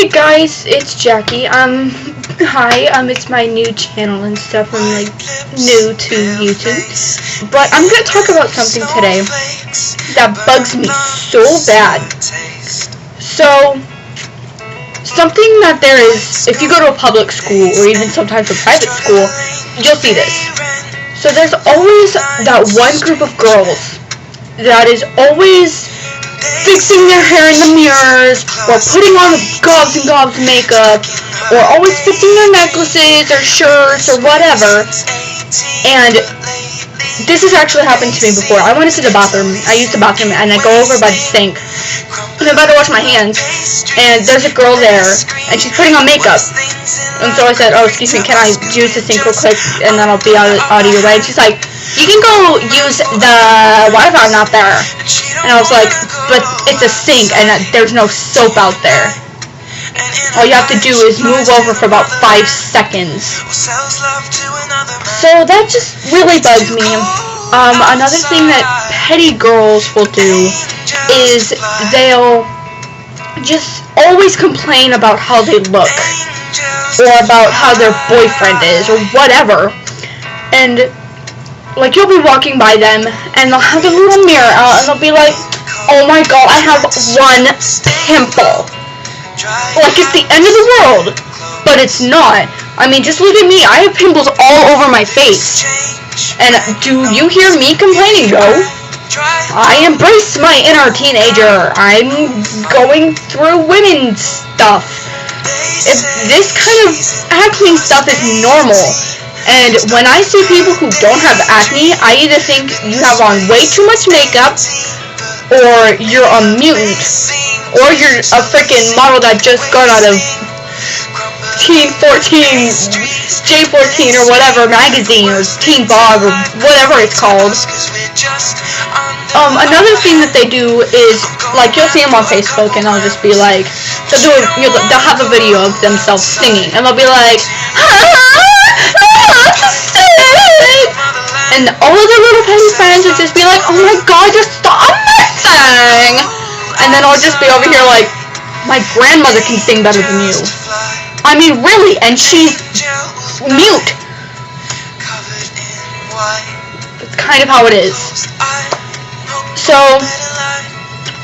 Hey guys, it's Jackie. Hi. It's my new channel and stuff. I'm like new to YouTube, but I'm gonna talk about something today that bugs me so bad. So, something that there is, if you go to a public school or even sometimes a private school, you'll see this. So there's always that one group of girls that is always fixing their hair in the mirrors, or putting on gobs and gobs of makeup, or always fixing their necklaces or shirts or whatever. And this has actually happened to me before. I went into the bathroom. I used the bathroom and I go over by the sink and I'm about to wash my hands, and there's a girl there and she's putting on makeup. And so I said, "Oh, excuse me, can I use the sink real quick and then I'll be out of your way?" And she's like, "You can go use the water fountain out there." And I was like, "But it's a sink and there's no soap out there. All you have to do is move over for about 5 seconds." So that just really bugs me. Another thing that petty girls will do is they'll just always complain about how they look, or about how their boyfriend is, or whatever. And like, you'll be walking by them and they'll have their little mirror out and they'll be like, "Oh my god, I have one pimple." Like it's the end of the world, but it's not. I mean, just look at me. I have pimples all over my face. And do you hear me complaining? No. I embrace my inner teenager. I'm going through women's stuff. If this kind of acne stuff is normal, and when I see people who don't have acne, I either think you have on way too much makeup, or you're a mutant, or you're a freaking model that just got out of Teen 14, J14 or whatever magazine, or Teen Bob or whatever it's called. Another thing that they do is, like, you'll see them on Facebook and they'll just be like, they'll have a video of themselves singing and they'll be like, and all of their little petty friends would just be like, "Oh my god, you're so amazing!" And then I'll just be over here like, "My grandmother can sing better than you." I mean, really, and she's mute. That's kind of how it is. So,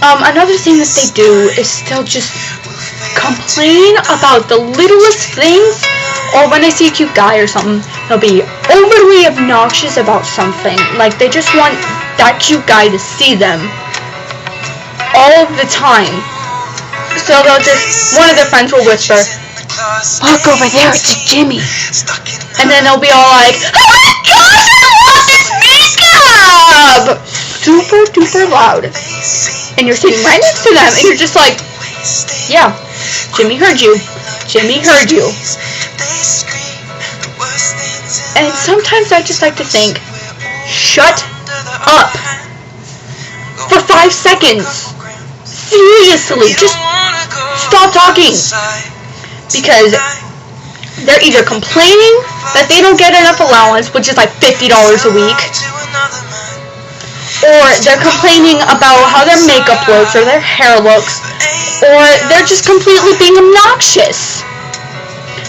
another thing that they do is they'll just complain about the littlest things, or when they see a cute guy or something, they'll be overly obnoxious about something. Like, they just want that cute guy to see them all the time. So they'll just, one of their friends will whisper, "Look over there, it's Jimmy." And then they'll be all like, "Oh my gosh, I love this makeup!" Super duper loud. And you're sitting right next to them and you're just like, "Yeah, Jimmy heard you. Jimmy heard you." And sometimes I just like to think, shut up for 5 seconds. Seriously, just stop talking. Because they're either complaining that they don't get enough allowance, which is like $50 a week, or they're complaining about how their makeup looks or their hair looks, or they're just completely being obnoxious.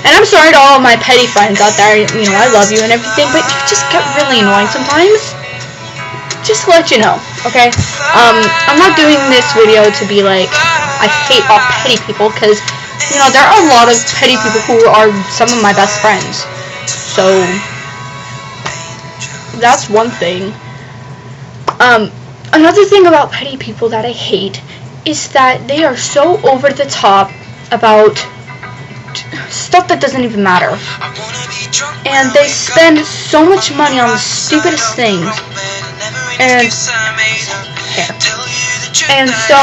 And I'm sorry to all of my petty friends out there, you know, I love you and everything, but you just get really annoying sometimes. Just to let you know, okay? I'm not doing this video to be like, I hate all petty people, because, you know, there are a lot of petty people who are some of my best friends. So, that's one thing. Another thing about petty people that I hate is that they are so over the top about stuff that doesn't even matter. And they spend so much money on the stupidest things. And hair. And so,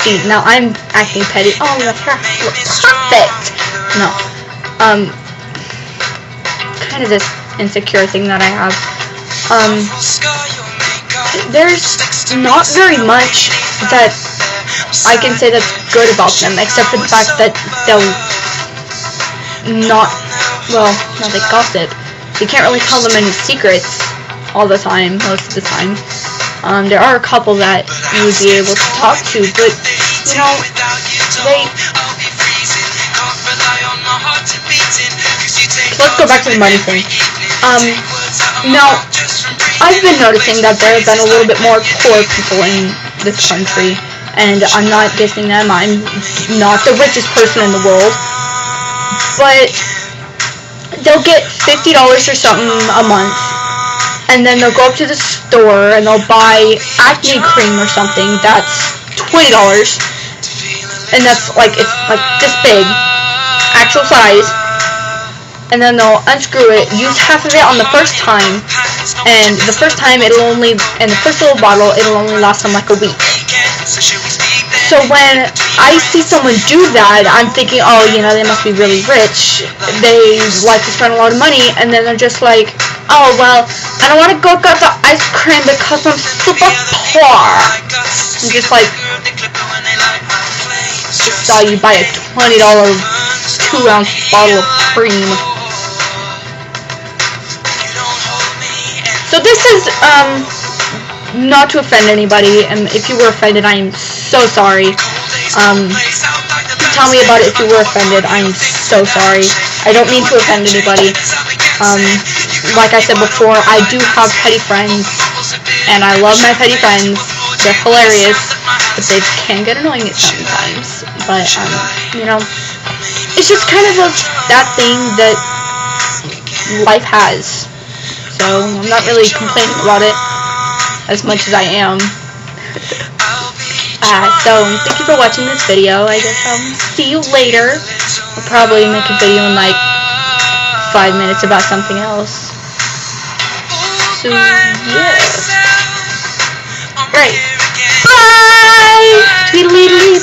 see, now I'm acting petty. Oh, the hair looks perfect. No. Kind of this insecure thing that I have. There's not very much that I can say that's good about them, except for the fact that they'll not, well, no, they gossip. You can't really tell them any secrets all the time, most of the time. There are a couple that you would be able to talk to, but, you know, So let's go back to the money thing. Now, I've been noticing that there have been a little bit more poor people in this country, and I'm not dissing them. I'm not the richest person in the world, but they'll get $50 or something a month, and then they'll go up to the store and they'll buy acne cream or something that's $20, and that's like, it's like this big, actual size, and then they'll unscrew it, use half of it on the first time, and the first time it'll only, in the first little bottle, it'll only last them like a week. So when I see someone do that, I'm thinking, oh, you know, they must be really rich, they like to spend a lot of money, and then they're just like, oh, well, I don't want to go get the ice cream because I'm super poor. I'm just like, I saw you buy a $20 2-ounce bottle of cream. So this is, not to offend anybody, and if you were offended, I am so sorry. Tell me about it if you were offended. I am so sorry. I don't mean to offend anybody. Like I said before, I do have petty friends, and I love my petty friends. They're hilarious, but they can get annoying at sometimes. But, you know, it's just kind of that thing that life has. So I'm not really complaining about it as much as I am. So thank you for watching this video. I guess I'll see you later. I'll probably make a video in like 5 minutes about something else. So yeah. Right. Bye! Tweedledee.